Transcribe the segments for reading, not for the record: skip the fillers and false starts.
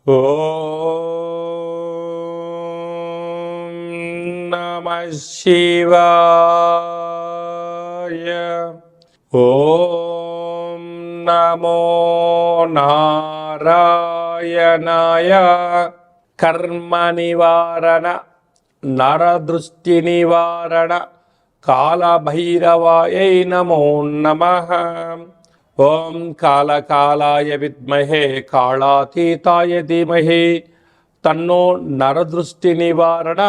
ఓం నమః శివాయ. ఓం నమో నారాయణాయ. కర్మ నివారణ, నరదృష్టి నివారణ, కాళభైరవాయై నమో నమః. ఓం కాళకాలాయ విద్మహే కాళాతీతాయ ధీమహి తన్నో నరదృష్టి నివారణ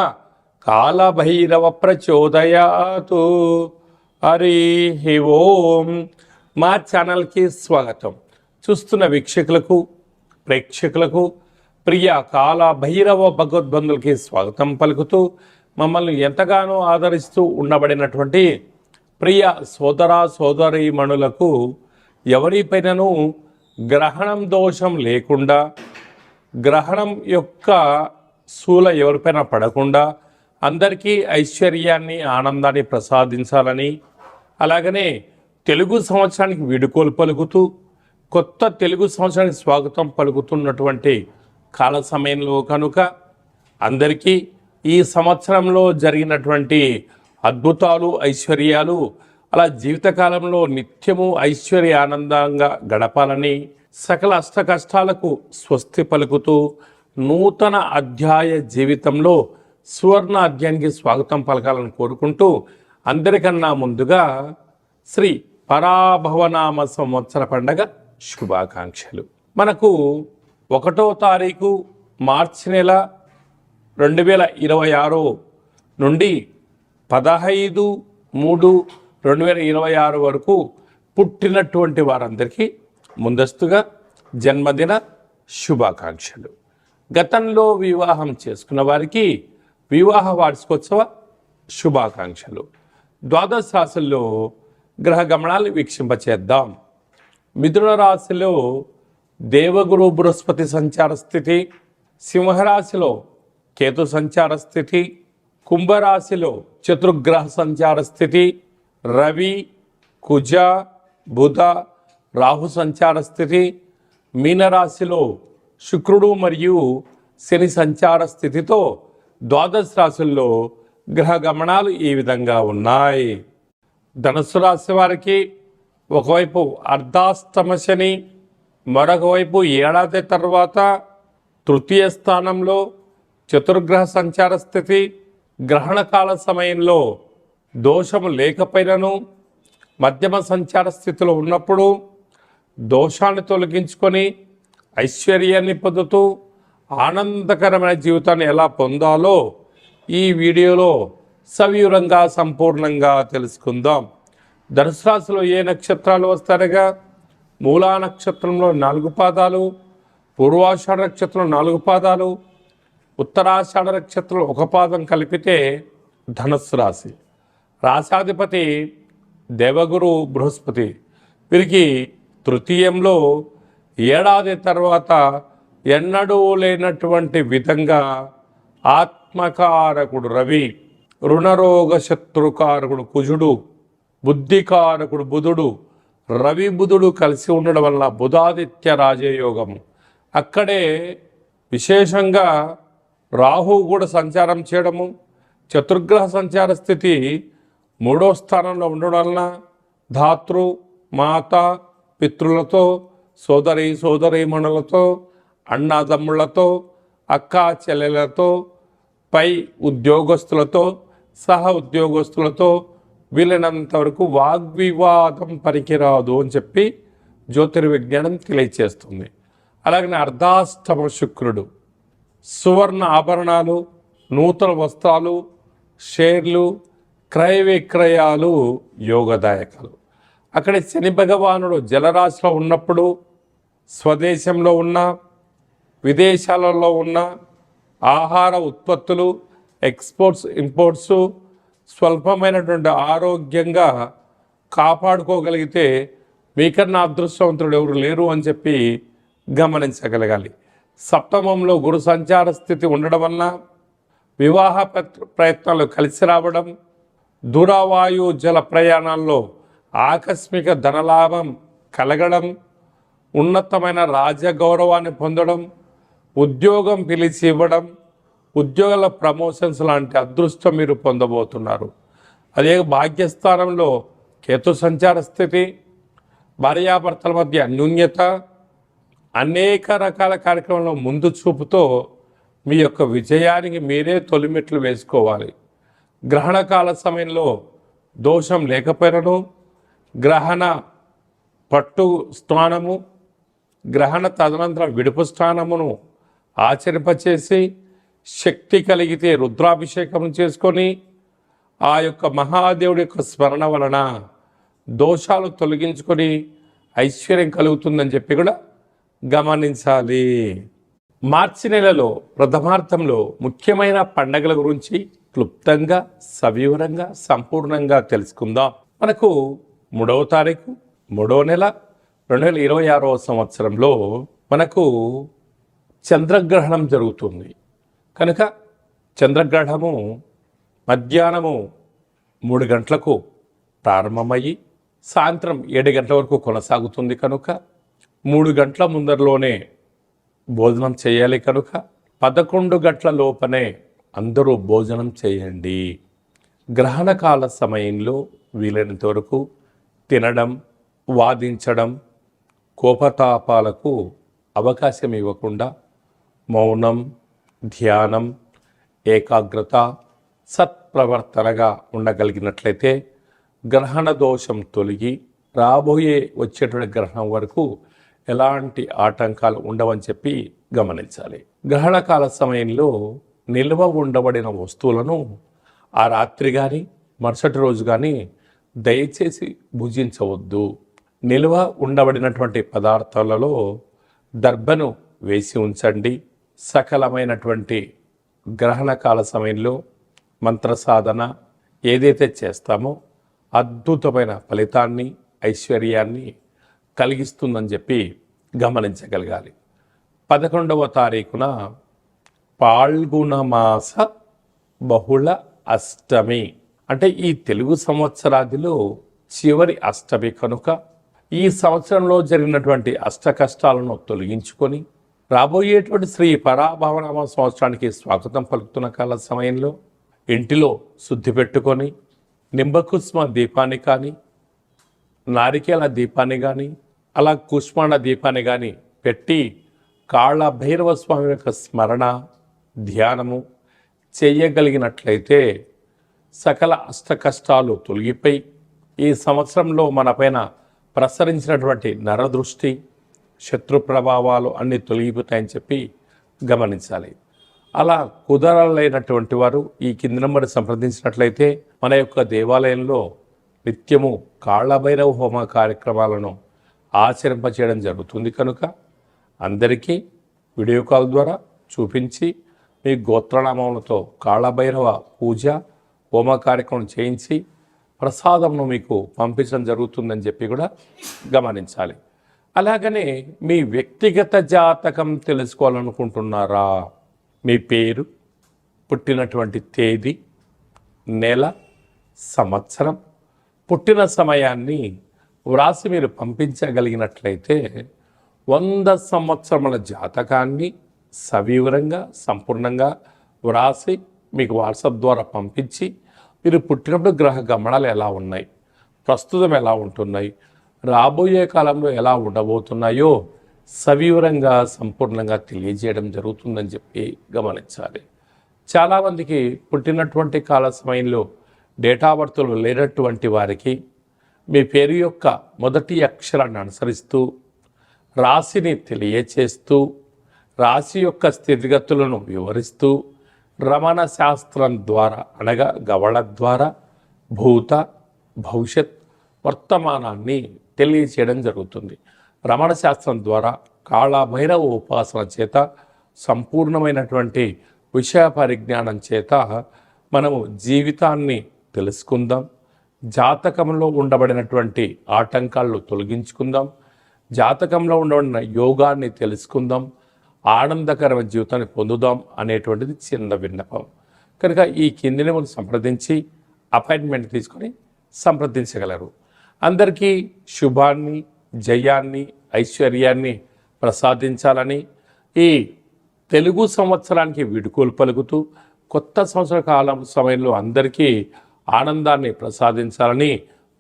కాళభైరవ ప్రచోదయాతు. హరి ఓం. మా ఛానల్కి స్వాగతం. చూస్తున్న వీక్షకులకు, ప్రేక్షకులకు, ప్రియ కాళభైరవ భగవద్బంధులకి స్వాగతం పలుకుతూ, మమ్మల్ని ఎంతగానో ఆదరిస్తూ ఉండబడినటువంటి ప్రియ సోదర సోదరీమణులకు, ఎవరిపైనను గ్రహణం దోషం లేకుండా, గ్రహణం యొక్క శూల ఎవరిపైన పడకుండా అందరికీ ఐశ్వర్యాన్ని, ఆనందాన్ని ప్రసాదించాలని, అలాగనే తెలుగు సంవత్సరానికి వీడుకోలు పలుకుతూ కొత్త తెలుగు సంవత్సరానికి స్వాగతం పలుకుతున్నటువంటి కాల సమయంలో కనుక అందరికీ ఈ సంవత్సరంలో జరిగినటువంటి అద్భుతాలు, ఐశ్వర్యాలు, అలా జీవితకాలంలో నిత్యము ఐశ్వర్య ఆనందంగా గడపాలని, సకల అష్ట కష్టాలకు స్వస్తి పలుకుతూ నూతన అధ్యాయ జీవితంలో సువర్ణ అధ్యాయానికి స్వాగతం పలకాలని కోరుకుంటూ, అందరికన్నా ముందుగా శ్రీ పరాభవనామ సంవత్సర పండగ శుభాకాంక్షలు. మనకు 1వ తారీఖు మార్చి నెల 2026 నుండి 15/3/2026 వరకు పుట్టినటువంటి వారందరికీ ముందస్తుగా జన్మదిన శుభాకాంక్షలు. గతంలో వివాహం చేసుకున్న వారికి వివాహ వార్షికోత్సవ శుభాకాంక్షలు. ద్వాదశ రాశుల్లో గ్రహ గమనాలు వీక్షింపచేద్దాం. మిథున రాశిలో దేవగురు బృహస్పతి సంచార స్థితి, సింహరాశిలో కేతు సంచార స్థితి, కుంభరాశిలో చతుర్గ్రహ సంచార స్థితి, రవి, కుజ, బుధ, రాహు సంచార స్థితి, మీనరాశిలో శుక్రుడు మరియు శని సంచార స్థితితో ద్వాదశ రాశుల్లో గ్రహ గమనాలు ఈ విధంగా ఉన్నాయి. ధనుసు రాశి వారికి ఒకవైపు అర్ధాష్టమ శని, మరొక వైపు ఏడాది తర్వాత తృతీయ స్థానంలో చతుర్గ్రహ సంచార స్థితి, గ్రహణ కాల సమయంలో దోషము లేకపోయినను మధ్యమ సంచార స్థితిలో ఉన్నప్పుడు దోషాన్ని తొలగించుకొని ఐశ్వర్యాన్ని పొందుతూ ఆనందకరమైన జీవితాన్ని ఎలా పొందాలో ఈ వీడియోలో సవివరంగా సంపూర్ణంగా తెలుసుకుందాం. ధనుసు రాశిలో ఏ నక్షత్రాలు వస్తారగా, మూలా నక్షత్రంలో 4 పాదాలు, పూర్వాషాఢ నక్షత్రంలో 4 పాదాలు, ఉత్తరాషాఢ నక్షత్రంలో 1 పాదం కలిపితే ధనుస్సు రాశి. రాశాధిపతి దేవగురు బృహస్పతి. వీరికి తృతీయంలో ఏడాది తర్వాత ఎన్నడూ లేనటువంటి విధంగా ఆత్మకారకుడు రవి, రుణరోగ శత్రుకారకుడు కుజుడు, బుద్ధికారకుడు బుధుడు, రవి బుధుడు కలిసి ఉండడం వల్ల బుధాదిత్య రాజయోగము. అక్కడే విశేషంగా రాహు కూడా సంచారం చేయడము, చతుర్గ్రహ సంచార స్థితి 3వ స్థానంలో ఉండడం వలన ధాతృ, మాత, పితృలతో, సోదరీమణులతో, అన్నాదమ్ముళ్లతో, అక్కా చెల్లెలతో, పై ఉద్యోగస్తులతో, సహ ఉద్యోగస్తులతో వీలైనంత వరకు వాగ్వివాదం పనికిరాదు అని చెప్పి జ్యోతిర్విజ్ఞానం తెలియచేస్తుంది. అలాగనే అర్ధాష్టమ శుక్రుడు సువర్ణ ఆభరణాలు, నూతన వస్త్రాలు, షేర్లు, క్రయ విక్రయాలు యోగదాయకాలు. అక్కడే శని భగవానుడు జలరాశిలో ఉన్నప్పుడు స్వదేశంలో ఉన్న, విదేశాలలో ఉన్న ఆహార ఉత్పత్తులు, ఎక్స్పోర్ట్స్, ఇంపోర్ట్స్ స్వల్పమైనటువంటి ఆరోగ్యంగా కాపాడుకోగలిగితే మీకన్నా అదృష్టవంతుడు ఎవరు లేరు అని చెప్పి గమనించగలగాలి. సప్తమంలో గురు సంచార స్థితి ఉండడం వలన వివాహ ప్రయత్నాలు కలిసి రావడం, దూరవాయు జల ప్రయాణాల్లో ఆకస్మిక ధనలాభం కలగడం, ఉన్నతమైన రాజగౌరవాన్ని పొందడం, ఉద్యోగం పిలిచి ఇవ్వడం, ఉద్యోగాల ప్రమోషన్స్ లాంటి అదృష్టం మీరు పొందబోతున్నారు. అదే భాగ్యస్థానంలో కేతు సంచార స్థితి, భార్యాభర్తల మధ్య అన్యోన్యత, అనేక రకాల కార్యక్రమాల్లో ముందు చూపుతో మీ యొక్క విజయానికి మీరే తొలిమెట్లు వేసుకోవాలి. గ్రహణకాల సమయంలో దోషం లేకపోయినను గ్రహణ పట్టు స్థానము, గ్రహణ తదనంతరం విడుపు స్థానమును ఆచరింపచేసి శక్తి కలిగితే రుద్రాభిషేకం చేసుకొని ఆ యొక్క మహాదేవుడి యొక్క స్మరణ వలన దోషాలు తొలగించుకొని ఐశ్వర్యం కలుగుతుందని చెప్పి కూడా గమనించాలి. మార్చి నెలలో ప్రథమార్థంలో ముఖ్యమైన పండగల గురించి క్లుప్తంగా, సవివరంగా, సంపూర్ణంగా తెలుసుకుందాం. మనకు 3వ తారీఖు 3వ నెల 2026వ సంవత్సరంలో మనకు చంద్రగ్రహణం జరుగుతుంది. కనుక చంద్రగ్రహణము మధ్యాహ్నము 3 గంటలకు ప్రారంభమయ్యి సాయంత్రం 7 గంటల వరకు కొనసాగుతుంది. కనుక 3 గంటల ముందరలోనే భోజనం చేయాలి. కనుక 11 గంటల లోపనే అందరూ భోజనం చేయండి. గ్రహణకాల సమయంలో వీలైనంత వరకు తినడం, వాదించడం, కోపతాపాలకు అవకాశం ఇవ్వకుండా మౌనం, ధ్యానం, ఏకాగ్రత, సత్ప్రవర్తనగా ఉండగలిగినట్లయితే గ్రహణ దోషం తొలగి రాబోయే వచ్చేటువంటి గ్రహణం వరకు ఎలాంటి ఆటంకాలు ఉండవని చెప్పి గమనించాలి. గ్రహణకాల సమయంలో నిల్వ ఉండబడిన వస్తువులను ఆ రాత్రి కానీ మరుసటి రోజు కానీ దయచేసి భుజించవద్దు. నిల్వ ఉండబడినటువంటి పదార్థాలలో దర్భను వేసి ఉంచండి. సకలమైనటువంటి గ్రహణకాల సమయంలో మంత్ర సాధన ఏదైతే చేస్తామో అద్భుతమైన ఫలితాన్ని, ఐశ్వర్యాన్ని కలిగిస్తుందని చెప్పి గమనించగలగాలి. 11వ తారీఖున పాల్గొన మాస బహుళ అష్టమి, అంటే ఈ తెలుగు సంవత్సరాదిలో చివరి అష్టమి కనుక ఈ సంవత్సరంలో జరిగినటువంటి అష్ట కష్టాలను తొలగించుకొని రాబోయేటువంటి శ్రీ పరాభవనామ సంవత్సరానికి స్వాగతం పలుకుతున్న కాల సమయంలో ఇంటిలో శుద్ధి పెట్టుకొని నింబకుస్మ దీపాన్ని కానీ, నారికేల దీపాన్ని కానీ, అలా కుష్మాండ దీపాన్ని కానీ పెట్టి కాళ్ళ భైరవ స్వామి యొక్క స్మరణ, ధ్యానము చేయగలిగినట్లయితే సకల అష్ట కష్టాలు తొలగిపోయి ఈ సంవత్సరంలో మనపైన ప్రసరించినటువంటి నరదృష్టి, శత్రు ప్రభావాలు అన్నీ తొలగిపోతాయని చెప్పి గమనించాలి. అలా కుదరలేనటువంటి వారు ఈ కింది నంబర్ సంప్రదించినట్లయితే మన యొక్క దేవాలయంలో నిత్యము కాళ్ళభైరవ హోమ కార్యక్రమాలను ఆచరింపచేయడం జరుగుతుంది. కనుక అందరికీ వీడియో కాల్ ద్వారా చూపించి మీ గోత్రనామములతో కాళ్ళభైరవ పూజ, హోమ కార్యక్రమం చేయించి ప్రసాదంను మీకు పంపించడం జరుగుతుందని చెప్పి కూడా గమనించాలి. అలాగనే మీ వ్యక్తిగత జాతకం తెలుసుకోవాలనుకుంటున్నారా? మీ పేరు, పుట్టినటువంటి తేదీ, నెల, సంవత్సరం, పుట్టిన సమయాన్ని వ్రాసి మీరు పంపించగలిగినట్లయితే 100 సంవత్సరముల జాతకాన్ని సవివరంగా, సంపూర్ణంగా వ్రాసి మీకు వాట్సాప్ ద్వారా పంపించి మీరు పుట్టినప్పుడు గ్రహ గమనాలు ఎలా ఉన్నాయి, ప్రస్తుతం ఎలా ఉంటున్నాయి, రాబోయే కాలంలో ఎలా ఉండబోతున్నాయో సవివరంగా, సంపూర్ణంగా తెలియజేయడం జరుగుతుందని చెప్పి గమనించాలి. చాలామందికి పుట్టినటువంటి కాల సమయంలో డేటా బర్త్లు లేనటువంటి వారికి మీ పేరు యొక్క మొదటి అక్షరాన్ని అనుసరిస్తూ రాశిని తెలియచేస్తూ రాశి యొక్క స్థితిగతులను వివరిస్తూ రమణ శాస్త్రం ద్వారా, అనగా గవళ ద్వారా భూత, భవిష్యత్, వర్తమానాన్ని తెలియచేయడం జరుగుతుంది. రమణ శాస్త్రం ద్వారా కాళభైరవ ఉపాసన చేత, సంపూర్ణమైనటువంటి విషయ పరిజ్ఞానం చేత మనము జీవితాన్ని తెలుసుకుందాం. జాతకంలో ఉండబడినటువంటి ఆటంకాలను తొలగించుకుందాం. జాతకంలో ఉండబడిన యోగాన్ని తెలుసుకుందాం. ఆనందకరమైన జీవితాన్ని పొందుదాం అనేటువంటిది చిన్న విన్నపం. కనుక ఈ కిందిని మనం సంప్రదించి అపాయింట్మెంట్ తీసుకొని సంప్రదించగలరు. అందరికీ శుభాన్ని, జయాన్ని, ఐశ్వర్యాన్ని ప్రసాదించాలని ఈ తెలుగు సంవత్సరానికి వీడుకోలు పలుకుతూ కొత్త సంవత్సర కాలం సమయంలో అందరికీ ఆనందాన్ని ప్రసాదించాలని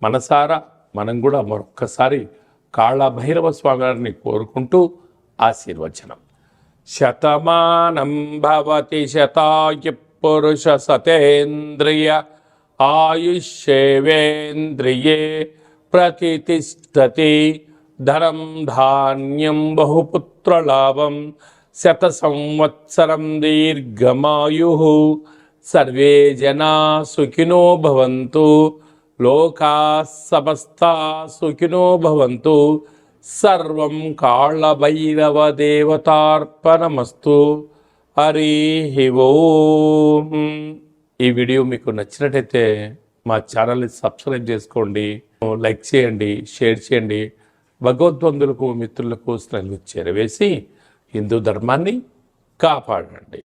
మనసారా మనం కూడా మరొక్కసారి కాళభైరవ స్వామి వారిని కోరుకుంటూ ఆశీర్వచనం. శతమానం భవతి శతాయ పురుష సతేంద్రియ ఆయుష్యేవేంద్రియే ప్రతిష్టతి ధనం ధాన్యం బహుపుత్రలాభం శత సంవత్సరం దీర్ఘమాయు సర్వే జనా సుఖినో భవంతు లోకా సమస్తా సుఖినో భవంతు సర్వం కాళభైరవ దేవతార్పణమస్తు. హరి ఓం. ఈ వీడియో మీకు నచ్చినట్టయితే మా ఛానల్ని సబ్స్క్రైబ్ చేసుకోండి, లైక్ చేయండి, షేర్ చేయండి. భగవద్బంధులకు మిత్రులకు స్నేహితులకు చేరవేసి హిందూ ధర్మాన్ని కాపాడండి.